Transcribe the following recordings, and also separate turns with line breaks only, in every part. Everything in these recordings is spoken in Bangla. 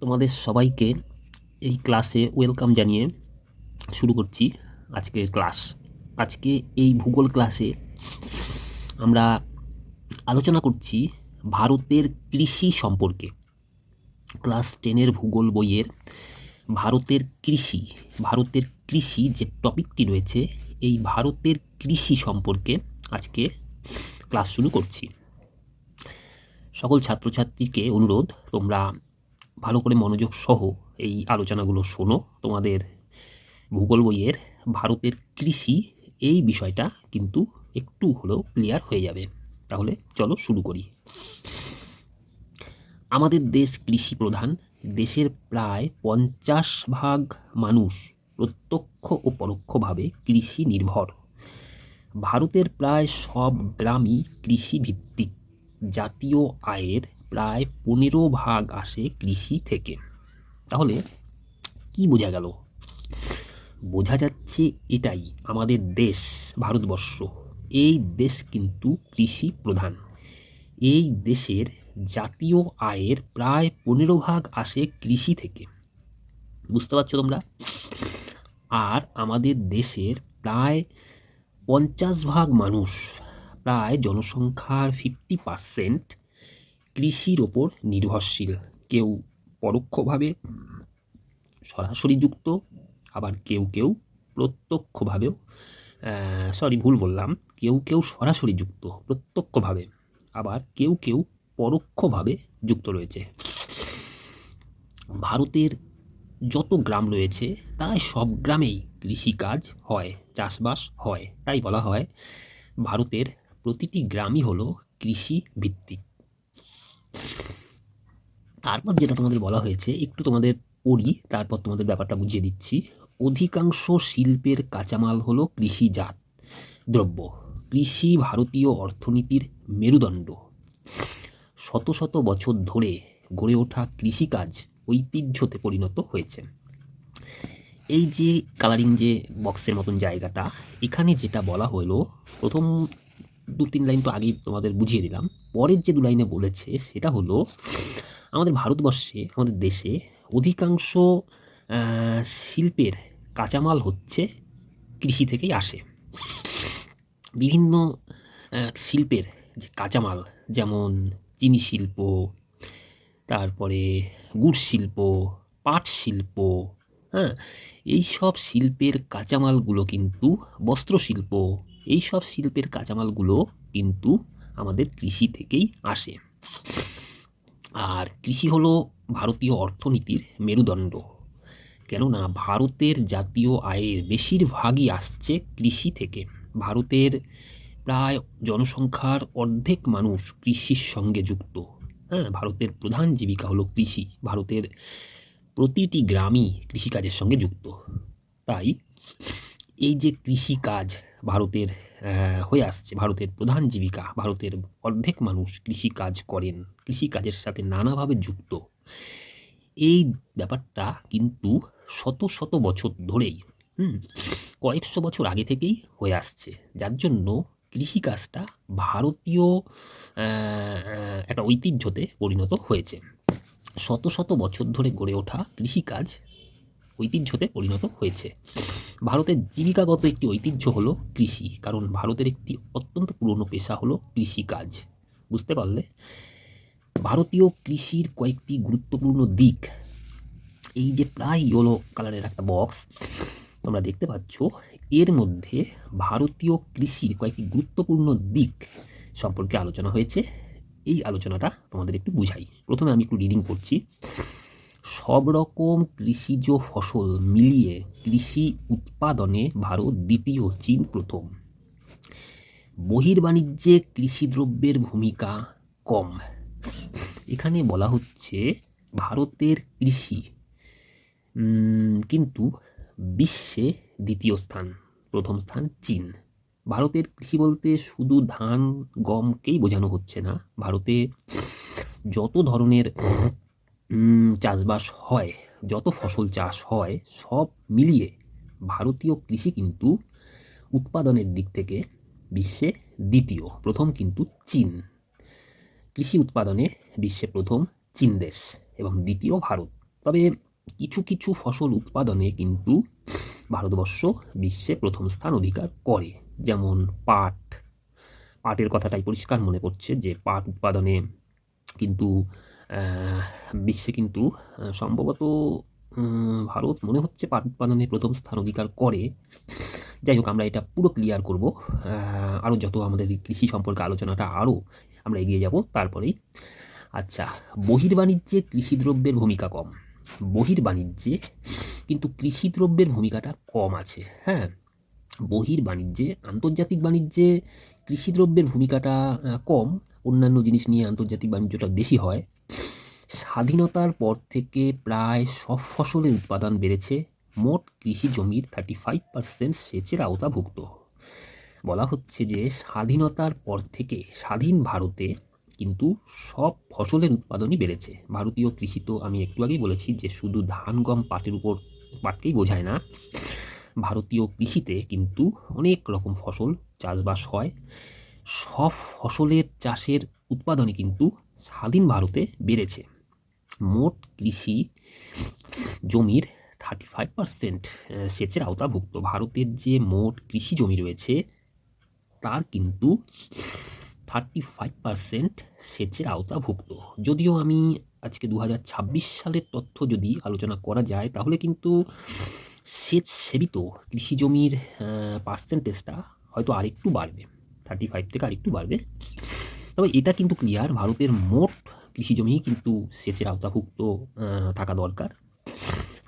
তোমাদের সবাইকে এই ক্লাসে ওয়েলকাম জানিয়ে শুরু করছি আজকের ক্লাস। আজকে এই ভূগোল ক্লাসে আমরা আলোচনা করছি ভারতের কৃষি সম্পর্কে। ক্লাস 10-এর ভূগোল বইয়ের ভারতের কৃষি যে টপিকটি রয়েছে, এই ভারতের কৃষি সম্পর্কে আজকে ক্লাস শুরু করছি। সকল ছাত্রছাত্রীকে অনুরোধ, তোমরা ভালো করে মনোযোগ সহ এই আলোচনাগুলো শোনো। তোমাদের ভূগোল বইয়ের ভারতের কৃষি এই বিষয়টা কিন্তু একটু হলেও ক্লিয়ার হয়ে যাবে। তাহলে চলো শুরু করি। আমাদের দেশ কৃষি প্রধান। দেশের প্রায় 50% মানুষ প্রত্যক্ষ ও পরোক্ষভাবে কৃষি নির্ভর। ভারতের প্রায় সব গ্রামই কৃষিভিত্তিক। জাতীয় আয়ের প্রায় 15% আসে কৃষি থেকে। তাহলে কি বোঝা গেল? বোঝা যাচ্ছে এটাই, আমাদের দেশ ভারতবর্ষ, এই দেশ কিন্তু কৃষি প্রধান। এই দেশের জাতীয় আয়ের প্রায় 15% আসে কৃষি থেকে। বুঝতে পারছো তোমরা? আর আমাদের দেশের প্রায় 50% মানুষ, প্রায় জনসংখ্যার 50% কৃষির ওপর নির্ভরশীল। কেউ পরোক্ষভাবে সরাসরি যুক্ত, আবার কেউ কেউ প্রত্যক্ষভাবেও, ভুল বললাম, কেউ কেউ সরাসরি যুক্ত প্রত্যক্ষভাবে, আবার কেউ কেউ পরোক্ষভাবে যুক্ত রয়েছে। ভারতের যত গ্রাম রয়েছে প্রায় সব গ্রামেই কৃষিকাজ হয়, চাষবাস হয়। তাই বলা হয় ভারতের প্রতিটি গ্রামই হলো কৃষি ভিত্তিক। তারপর যেটা তোমাদের বলা হয়েছে, একটু তোমাদের পড়ি, তারপর তোমাদের ব্যাপারটা বুঝিয়ে দিচ্ছি। অধিকাংশ শিল্পের কাঁচামাল হলো কৃষিজাত দ্রব্য। কৃষি ভারতীয় অর্থনীতির মেরুদণ্ড। শত শত বছর ধরে গড়ে ওঠা কৃষিকাজ ঐতিহ্যতে পরিণত হয়েছে। এই যে কালারিং যে বক্সের মতন জায়গাটা, এখানে যেটা বলা হলো, প্রথম 2-3 লাইন তো আগেই তোমাদের বুঝিয়ে দিলাম। পরের যে 2 লাইনে বলেছে সেটা হলো, আমাদের ভারতবর্ষে, আমাদের দেশে অধিকাংশ শিল্পের কাঁচামাল হচ্ছে কৃষি থেকেই আসে। বিভিন্ন শিল্পের যে কাঁচামাল, যেমন চিনি শিল্প, তারপরে গুড় শিল্প, পাট শিল্প, হ্যাঁ, এইসব শিল্পের কাঁচামালগুলো কিন্তু, বস্ত্রশিল্প, এইসব শিল্পের কাঁচামালগুলো কিন্তু আমাদের কৃষি থেকেই আসে। আর কৃষি হলো ভারতীয় অর্থনীতির মেরুদণ্ড, কেননা ভারতের জাতীয় আয়ের বেশিরভাগই আসছে কৃষি থেকে। ভারতের প্রায় জনসংখ্যার অর্ধেক মানুষ কৃষির সঙ্গে যুক্ত। হ্যাঁ, ভারতের প্রধান জীবিকা হলো কৃষি। ভারতের প্রতিটি গ্রামই কৃষিকাজের সঙ্গে যুক্ত। তাই এই যে কৃষিকাজ ভারতের হয়ে আসছে, ভারতের প্রধান জীবিকা, ভারতের অর্ধেক মানুষ কৃষিকাজ করেন, কৃষিকাজের সাথে নানাভাবে যুক্ত। এই ব্যাপারটা কিন্তু শত শত বছর ধরেই, কয়েকশো বছর আগে থেকেই হয়ে আসছে, যার জন্য কৃষিকাজটা ভারতীয় একটা ঐতিহ্যতে পরিণত হয়েছে। শত শত বছর ধরে গড়ে ওঠা কৃষিকাজ ঐতিহ্যতে পরিণত হয়েছে। ভারতের জীবিকাগত একটি ঐতিহ্য হলো কৃষি, কারণ ভারতের একটি অত্যন্ত পুরনো পেশা হলো কৃষিকাজ। বুঝতে পারলে? ভারতীয় কৃষির কয়েকটি গুরুত্বপূর্ণ দিক, এই যে প্রায় ইয়েলো কালারের একটা বক্স তোমরা দেখতে পাচ্ছ, এর মধ্যে ভারতীয় কৃষির কয়েকটি গুরুত্বপূর্ণ দিক সম্পর্কে আলোচনা হয়েছে। এই আলোচনাটা তোমাদের একটু বুঝাই। প্রথমে আমি একটু রিডিং করছি। সব রকম কৃষিজ ফসল মিলিয়ে কৃষি উৎপাদনে ভারত দ্বিতীয়, চীন প্রথম। বহির্বাণিজ্যে কৃষিদ্রব্যের ভূমিকা কম। এখানে বলা হচ্ছে ভারতের কৃষি কিন্তু বিশ্বে দ্বিতীয় স্থান, প্রথম স্থান চীন। ভারতের কৃষি বলতে শুধু ধান গমকেই বোঝানো হচ্ছে না। ভারতে যত ধরনের চাষবাস হয়, যত ফসল চাষ হয়, সব মিলিয়ে ভারতীয় কৃষি কিন্তু উৎপাদনের দিক থেকে বিশ্বে দ্বিতীয়, প্রথম কিন্তু চীন। কৃষি উৎপাদনে বিশ্বে প্রথম চীন দেশ এবং দ্বিতীয় ভারত। তবে কিছু কিছু ফসল উৎপাদনে কিন্তু ভারতবর্ষ বিশ্বে প্রথম স্থান অধিকার করে, যেমন পাট। পাটের কথাটাই পরিষ্কার মনে পড়ছে যে পাট উৎপাদনে কিন্তু বিশ্বে কিন্তু সম্ভবত ভারত মনে হচ্ছে পাট উৎপাদনে প্রথম স্থান অধিকার করে। যাই হোক, আমরা এটা পুরো ক্লিয়ার করব আরও যত আমাদের কৃষি সম্পর্কে আলোচনাটা আরও আমরা এগিয়ে যাব তারপরেই। আচ্ছা, বহির্বাণিজ্যে কৃষিদ্রব্যের ভূমিকা কম। বহির্বাণিজ্যে কিন্তু কৃষিদ্রব্যের ভূমিকাটা কম আছে। হ্যাঁ, বহির্বাণিজ্যে, আন্তর্জাতিক বাণিজ্যে কৃষিদ্রব্যের ভূমিকাটা কম, অন্যান্য জিনিস নিয়ে আন্তর্জাতিক বাণিজ্যটা বেশি হয়। স্বাধীনতার পর থেকে প্রায় সব ফসলের উৎপাদন বেড়েছে। মোট কৃষি জমির 35% সেচের আওতাভুক্ত। বলা হচ্ছে যে স্বাধীনতার পর থেকে স্বাধীন ভারতে কিন্তু সব ফসলের উৎপাদনই বেড়েছে। ভারতীয় কৃষি তো আমি একটু আগেই বলেছি যে শুধু ধান, গম, পাটের উপর পাটকেই বোঝায় না। ভারতীয় কৃষিতে কিন্তু অনেক রকম ফসল চাষবাস হয়। সব ফসলের চাষের উৎপাদনই কিন্তু স্বাধীন ভারতে বেড়েছে। মোট কৃষি জমির 35% সেচের আওতাভুক্ত। ভারতের যে মোট কৃষি জমি রয়েছে তার কিন্তু 35% সেচের আওতাভুক্ত। যদিও আমি আজকে 2026 সালের তথ্য যদি আলোচনা করা যায় তাহলে কিন্তু সেচ সেবিত কৃষি জমির পার্সেন্টেজটা হয়তো আরেকটু বাড়বে, 35 থেকে আরেকটু বাড়বে। তবে এটা কিন্তু ক্লিয়ার, ভারতের মোট কৃষি জমি কিন্তু সেচের আওতাভুক্ত থাকা দরকার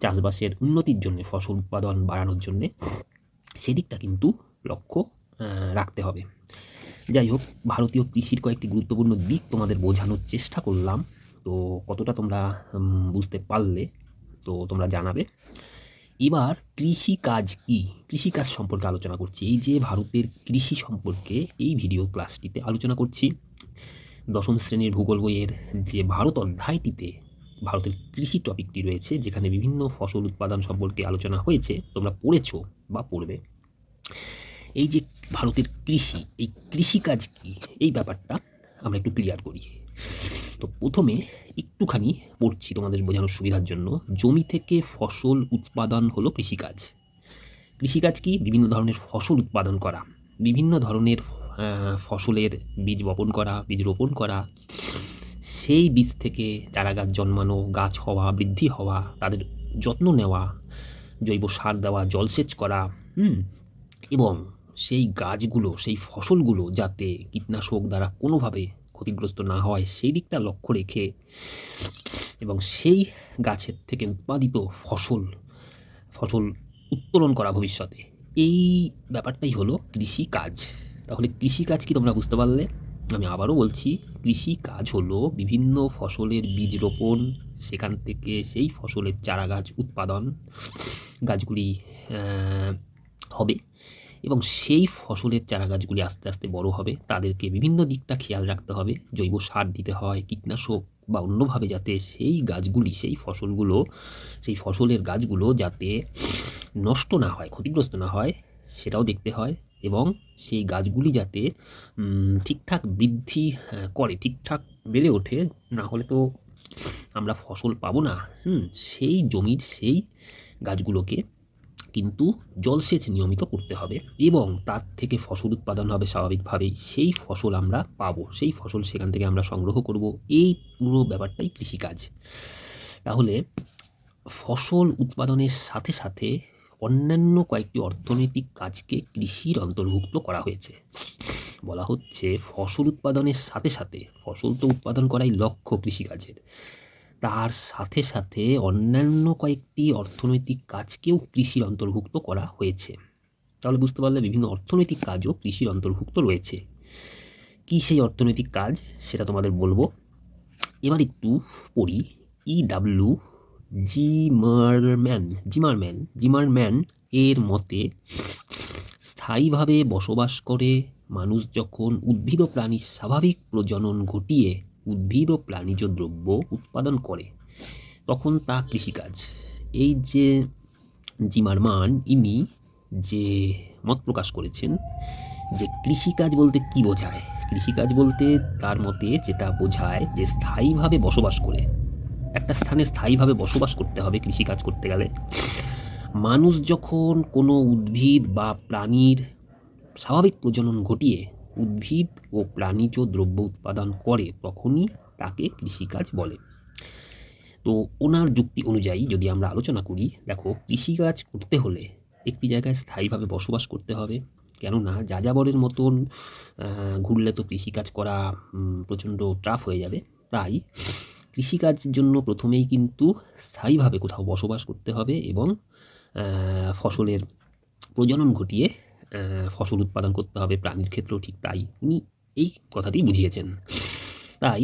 চাষবাসের উন্নতির জন্য, ফসল উৎপাদন বাড়ানোর জন্যে। সেদিকটা কিন্তু লক্ষ্য রাখতে হবে। যাই হোক, ভারতীয় কৃষির কয়েকটি গুরুত্বপূর্ণ দিক তোমাদের বোঝানোর চেষ্টা করলাম। তো কতটা তোমরা বুঝতে পারলে তো তোমরা জানাবে। এবার কৃষিকাজ কি, কৃষিকাজ সম্পর্কে আলোচনা করছি। এই যে ভারতের কৃষি সম্পর্কে এই ভিডিও ক্লাসটিতে আলোচনা করছি। দশম শ্রেণীর ভূগোল বইয়ের যে ভারত অধ্যায়টিতে ভারতের কৃষি টপিকটি রয়েছে, যেখানে বিভিন্ন ফসল উৎপাদন সম্পর্কে আলোচনা হয়েছে, তোমরা পড়েছো বা পড়বে। এই যে ভারতের কৃষি, এই কৃষিকাজ কি, এই ব্যাপারটা আমরা একটু ক্লিয়ার করি। তো প্রথমে একটুখানি পড়ছি তোমাদের বোঝানোর সুবিধার জন্য। জমি থেকে ফসল উৎপাদন হলো কৃষিকাজ। কৃষিকাজ কি? বিভিন্ন ধরনের ফসল উৎপাদন করা, বিভিন্ন ধরনের ফসলের বীজ বপন করা, বীজ রোপণ করা, সেই বীজ থেকে চারা গাছ জন্মানো, গাছ হওয়া, বৃদ্ধি হওয়া, তাদের যত্ন নেওয়া, জৈব সার দেওয়া, জলসেচ করা, এবং সেই গাছগুলো, সেই ফসলগুলো যাতে কীটনাশক দ্বারা কোনোভাবে ক্ষতিগ্রস্ত না হয় সেই দিকটা লক্ষ্য রেখে, এবং সেই গাছের থেকে উৎপাদিত ফসল উত্তোলন করা ভবিষ্যতে, এই ব্যাপারটাই হলো কৃষিকাজ। তাহলে কৃষিকাজ কি তোমরা বুঝতে পারলে? আমি আবারও বলছি, কৃষিকাজ হলো বিভিন্ন ফসলের বীজ রোপণ, সেখান থেকে সেই ফসলের চারা গাছ উৎপাদন, গাছগুলি হবে, এবং সেই ফসলের চারা গাছগুলি আস্তে আস্তে বড় হবে। তাদেরকে বিভিন্ন দিকটা খেয়াল রাখতে হবে, জৈব সার দিতে হয়, কীটনাশক বা অন্যভাবে, যাতে সেই গাছগুলি, সেই ফসলগুলো, সেই ফসলের গাছগুলো যাতে নষ্ট না হয়, ক্ষতিগ্রস্ত না হয়, সেটাও দেখতে হয়। এবং সেই গাছগুলি যাতে ঠিকঠাক বৃদ্ধি করে, ঠিকঠাক বেড়ে ওঠে, না হলে তো আমরা ফসল পাবো না। সেই জমির সেই গাছগুলোকে কিন্তু জলসেচ নিয়মিত করতে হবে, এবং তার থেকে ফসল উৎপাদন হবে স্বাভাবিকভাবেই। সেই ফসল আমরা পাবো, সেই ফসল সেখান থেকে আমরা সংগ্রহ করব। এই পুরো ব্যাপারটাই কৃষিকাজ। তাহলে ফসল উৎপাদনের সাথে সাথে অন্যান্য কয়েকটি অর্থনৈতিক কাজকে কৃষির অন্তর্ভুক্ত করা হয়েছে। বলা হচ্ছে ফসল উৎপাদনের সাথে সাথে, ফসল তো উৎপাদন করাই লক্ষ্য কৃষিকাজের, তার সাথে সাথে অন্যান্য কয়েকটি অর্থনৈতিক কাজকেও কৃষির অন্তর্ভুক্ত করা হয়েছে। তাহলে বুঝতে পারলে বিভিন্ন অর্থনৈতিক কাজও কৃষির অন্তর্ভুক্ত রয়েছে। কি সেই অর্থনৈতিক কাজ সেটা তোমাদের বলবো। এবার একটু পড়ি। ইডাব্লিউ জিমারম্যান এর মতে, স্থায়ীভাবে বসবাস করে মানুষ যখন উদ্ভিদ ও প্রাণীর স্বাভাবিক প্রজনন ঘটিয়ে উদ্ভিদ ও প্রাণীজ দ্রব্য উৎপাদন করে তখন তা কৃষিকাজ। এই যে জিমারম্যান, ইনি যে মত প্রকাশ করেছেন যে কৃষিকাজ বলতে কি বোঝায়। কৃষিকাজ বলতে তার মতে যেটা বোঝায় যে স্থায়ীভাবে বসবাস করে, একটা স্থানে স্থায়ীভাবে বসবাস করতে হবে কৃষিকাজ করতে গেলে। মানুষ যখন কোনো উদ্ভিদ বা প্রাণীর স্বাভাবিক প্রজনন ঘটিয়ে উদ্ভিদ ও প্রাণীজ দ্রব্য উৎপাদন করে তখনই তাকে কৃষিকাজ বলে। তো ওনার যুক্তি অনুযায়ী যদি আমরা আলোচনা করি, দেখো কৃষিকাজ করতে হলে একটি জায়গায় স্থায়ীভাবে বসবাস করতে হবে। কেননা যাযাবরের মতন ঘুরলে তো কৃষিকাজ করা প্রচণ্ড টাফ হয়ে যাবে। তাই কৃষিকাজের জন্য প্রথমেই কিন্তু স্থায়ীভাবে কোথাও বসবাস করতে হবে এবং ফসলের প্রজনন ঘটিয়ে ফসল উৎপাদন করতে হবে। প্রাণীর ক্ষেত্রেও ঠিক তাই। উনি এই কথাটি বুঝিয়েছেন। তাই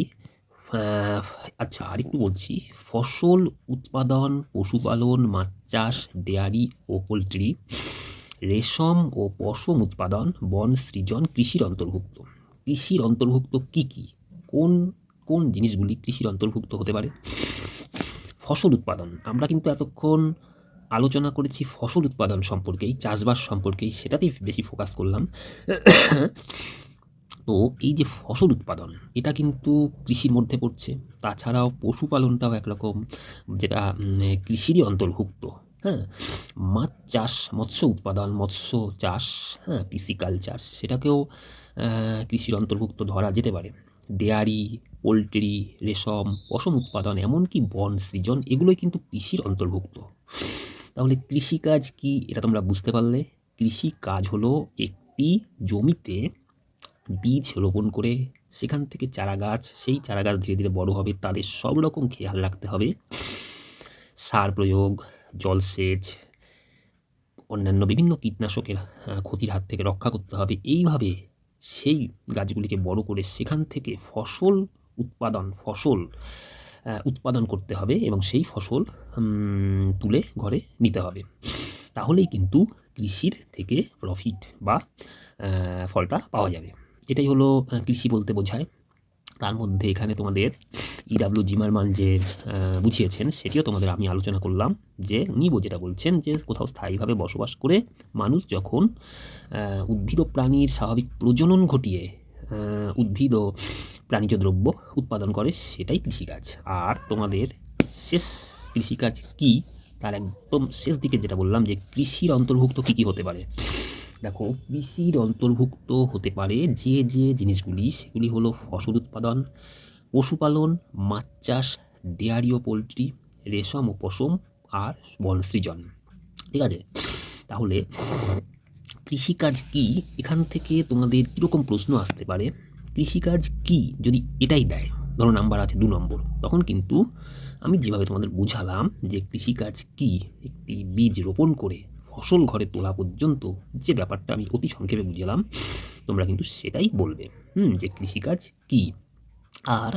আচ্ছা আরেকটু বলছি, ফসল উৎপাদন, পশুপালন, মাছ চাষ, ডেয়ারি ও পোলট্রি, রেশম ও পশম উৎপাদন, বন সৃজন কৃষির অন্তর্ভুক্ত। কৃষির অন্তর্ভুক্ত কি কি? কোন কোন জিনিসগুলি কৃষির অন্তর্ভুক্ত হতে পারে? ফসল উৎপাদন, আমরা কিন্তু এতক্ষণ আলোচনা করেছি ফসল উৎপাদন সম্পর্কেই, চাষবাস সম্পর্কেই, সেটাতেই বেশি ফোকাস করলাম। তো এই যে ফসল উৎপাদন, এটা কিন্তু কৃষির মধ্যে পড়ছে। তাছাড়াও পশুপালনটাও একরকম, যেটা কৃষিরই অন্তর্ভুক্ত। হ্যাঁ, মাছ চাষ, মৎস্য উৎপাদন, মৎস্য চাষ, হ্যাঁ, পিসিকালচার, সেটাকেও কৃষির অন্তর্ভুক্ত ধরা যেতে পারে। ডেয়ারি, পোলট্রি, রেশম, পশম উৎপাদন, এমনকি বন সৃজন, এগুলোই কিন্তু কৃষির অন্তর্ভুক্ত। তাহলে কৃষিকাজ কি, এটা তোমরা বুঝতে পারলে। কৃষিকাজ হলো একটি জমিতে বীজ রোপণ করে সেখান থেকে চারা গাছ, সেই চারা গাছ ধীরে ধীরে বড় হবে, তাদের সব রকম খেয়াল রাখতে হবে। সার প্রয়োগ, জলসেচ, অন্যান্য বিভিন্ন কীটনাশকের ক্ষতির হাত থেকে রক্ষা করতে হবে। এইভাবে সেই গাছগুলিকে বড় করে সেখান থেকে ফসল উৎপাদন করতে হবে এবং সেই ফসল তুলে ঘরে নিতে হবে। তাহলেই কিন্তু কৃষির থেকে প্রফিট বা ফলটা পাওয়া যাবে। এটাই হলো কৃষি বলতে বোঝায়। তার মধ্যে এখানে তোমাদের ইডাব্লিউ জিমারমান যে বুঝিয়েছেন, সেটিও তোমাদের আমি আলোচনা করলাম। যে উনি যেটা বলছেন যে কোথাও স্থায়ীভাবে বসবাস করে মানুষ যখন উদ্ভিদ ও প্রাণীর স্বাভাবিক প্রজনন ঘটিয়ে উদ্ভিদ ও প্রাণীজ দ্রব্য উৎপাদন করে, সেটাই কৃষিকাজ। আর তোমাদের শেষ কৃষিকাজ কি, তার একদম শেষ দিকে যেটা বললাম যে কৃষির অন্তর্ভুক্ত কী কী হতে পারে। দেখো, কৃষির অন্তর্ভুক্ত হতে পারে যে যে জিনিসগুলি, সেগুলি হলো ফসল উৎপাদন, পশুপালন, মাছ চাষ, ডেয়ারি ও পোলট্রি, রেশম ও পশম, আর বন সৃজন। ঠিক আছে? তাহলে কৃষিকাজ কি, এখান থেকে তোমাদের কীরকম প্রশ্ন আসতে পারে। কৃষিকাজ কি যদি এটাই দেয়, ধরো নাম্বার আছে 2 নম্বর, তখন কিন্তু আমি যেভাবে তোমাদের বুঝালাম যে কৃষিকাজ কি, একটি বীজ রোপণ করে ফসল ঘরে তোলা পর্যন্ত যে ব্যাপারটা আমি অতি সংক্ষেপে বুঝালাম, তোমরা কিন্তু সেটাই বলবে যে কৃষিকাজ কি। আর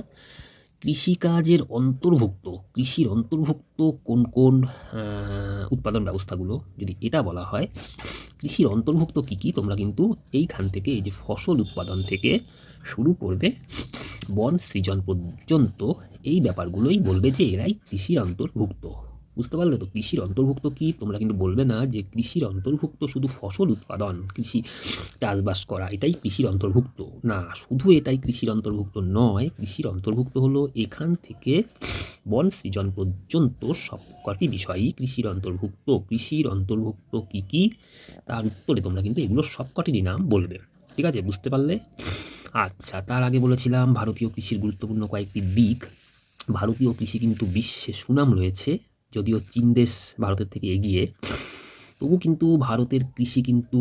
কৃষিকাজের অন্তর্ভুক্ত, কৃষির অন্তর্ভুক্ত কোন কোন উৎপাদন ব্যবস্থাগুলো, যদি এটা বলা হয় কৃষির অন্তর্ভুক্ত কী কী, তোমরা কিন্তু এইখান থেকে, এই যে ফসল উৎপাদন থেকে শুরু করবে বন সৃজন পর্যন্ত, এই ব্যাপারগুলোই বলবে যে এরাই কৃষির অন্তর্ভুক্ত। বুঝতে পারলে তো কৃষির অন্তর্ভুক্ত কি? তোমরা কিন্তু বলবে না যে কৃষির অন্তর্ভুক্ত শুধু ফসল উৎপাদন, কৃষি চাষবাস করা, এটাই কৃষির অন্তর্ভুক্ত। না, শুধু এটাই কৃষির অন্তর্ভুক্ত নয়। কৃষির অন্তর্ভুক্ত হলো এখান থেকে বন সৃজন পর্যন্ত সবকটি বিষয়ই কৃষির অন্তর্ভুক্ত। কৃষির অন্তর্ভুক্ত কি কি, তার উত্তরে তোমরা কিন্তু এগুলো সবকটিরই নাম বলবে। ঠিক আছে? বুঝতে পারলে? আচ্ছা, তার আগে বলেছিলাম ভারতীয় কৃষির গুরুত্বপূর্ণ কয়েকটি দিক। ভারতীয় কৃষি কিন্তু বিশ্বে সুনাম রয়েছে। যদিও চীন দেশ ভারতের থেকে এগিয়ে, তবু কিন্তু ভারতের কৃষি কিন্তু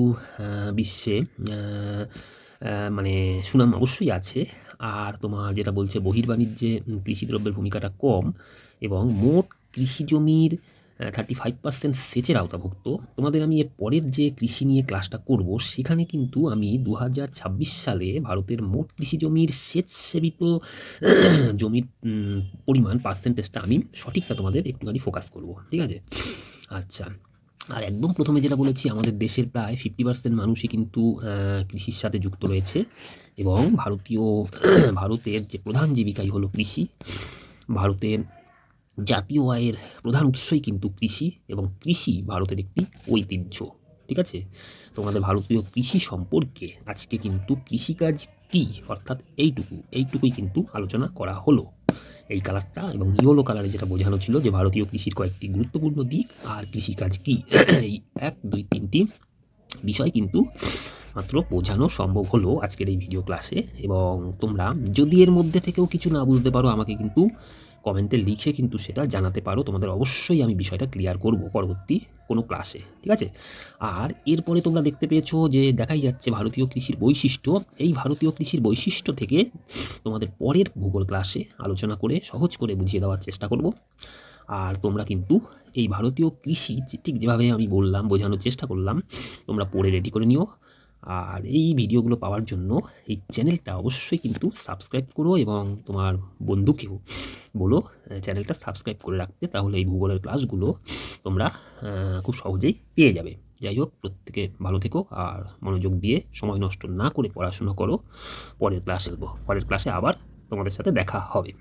বিশ্বে মানে সুনাম অবশ্যই আছে। আর তোমার যেটা বলছে বহির্বাণিজ্যে কৃষি দ্রব্যের ভূমিকাটা কম, এবং মোট কৃষি জমির 35% সেচের আওতাভুক্ত। তোমাদের আমি এর পরের যে কৃষি নিয়ে ক্লাসটা করব, সেখানে কিন্তু আমি 2026 সালে ভারতের মোট কৃষি জমির সেচ সেবিত জমির পরিমাণ, পার্সেন্টেজটা আমি সঠিকটা তোমাদের একটুখানি ফোকাস করব। ঠিক আছে? আচ্ছা, আর একদম প্রথমে যেটা বলেছি, আমাদের দেশের প্রায় 50% মানুষই কিন্তু কৃষির সাথে যুক্ত রয়েছে, এবং ভারতের যে প্রধান জীবিকাই হলো কৃষি। ভারতের জাতীয় আয়ের প্রধান উৎসই কিন্তু কৃষি, এবং কৃষি ভারতের একটি ঐতিহ্য। ঠিক আছে? তোমাদের ভারতীয় কৃষি সম্পর্কে আজকে কিন্তু কৃষিকাজ কি, অর্থাৎ এইটুকুই কিন্তু আলোচনা করা হলো। এই কালারটা, এবং ইয়েলো কালারে যেটা বোঝানো ছিল যে ভারতীয় কৃষির কয়েকটি গুরুত্বপূর্ণ দিক আর কৃষিকাজ কী। এই 1, 2, 3টি বিষয় কিন্তু মাত্র বোঝানো সম্ভব হলো আজকের এই ভিডিও ক্লাসে। এবং তোমরা যদি এর মধ্যে থেকেও কিছু না বুঝতে পারো, আমাকে কিন্তু কমেন্টে লিখে কিন্তু সেটা জানাতে পারো। তোমাদের অবশ্যই আমি বিষয়টা ক্লিয়ার করব পরবর্তী কোনো ক্লাসে, ঠিক আছে? আর এরপরে তোমরা দেখতে পেয়েছো যে দেখাই যাচ্ছে ভারতীয় কৃষির বৈশিষ্ট্য। এই ভারতীয় কৃষির বৈশিষ্ট্য থেকে তোমাদের পরের ভূগোল ক্লাসে আলোচনা করে সহজ করে বুঝিয়ে দেওয়ার চেষ্টা করব। আর তোমরা কিন্তু এই ভারতীয় কৃষি ঠিক যেভাবে আমি বললাম, বোঝানোর চেষ্টা করলাম, তোমরা পড়ে রেডি করে নিও। আর এই ভিডিওগুলো পাওয়ার জন্য এই চ্যানেলটা অবশ্যই কিন্তু সাবস্ক্রাইব করো, এবং তোমার বন্ধুকেও বলো চ্যানেলটা সাবস্ক্রাইব করে রাখতে। তাহলে এই ভূগোলের ক্লাসগুলো তোমরা খুব সহজেই পেয়ে যাবে। যাই হোক, প্রত্যেকে ভালো থেকো আর মনোযোগ দিয়ে সময় নষ্ট না করে পড়াশোনা করো। পরের ক্লাসে আবার তোমাদের সাথে দেখা হবে।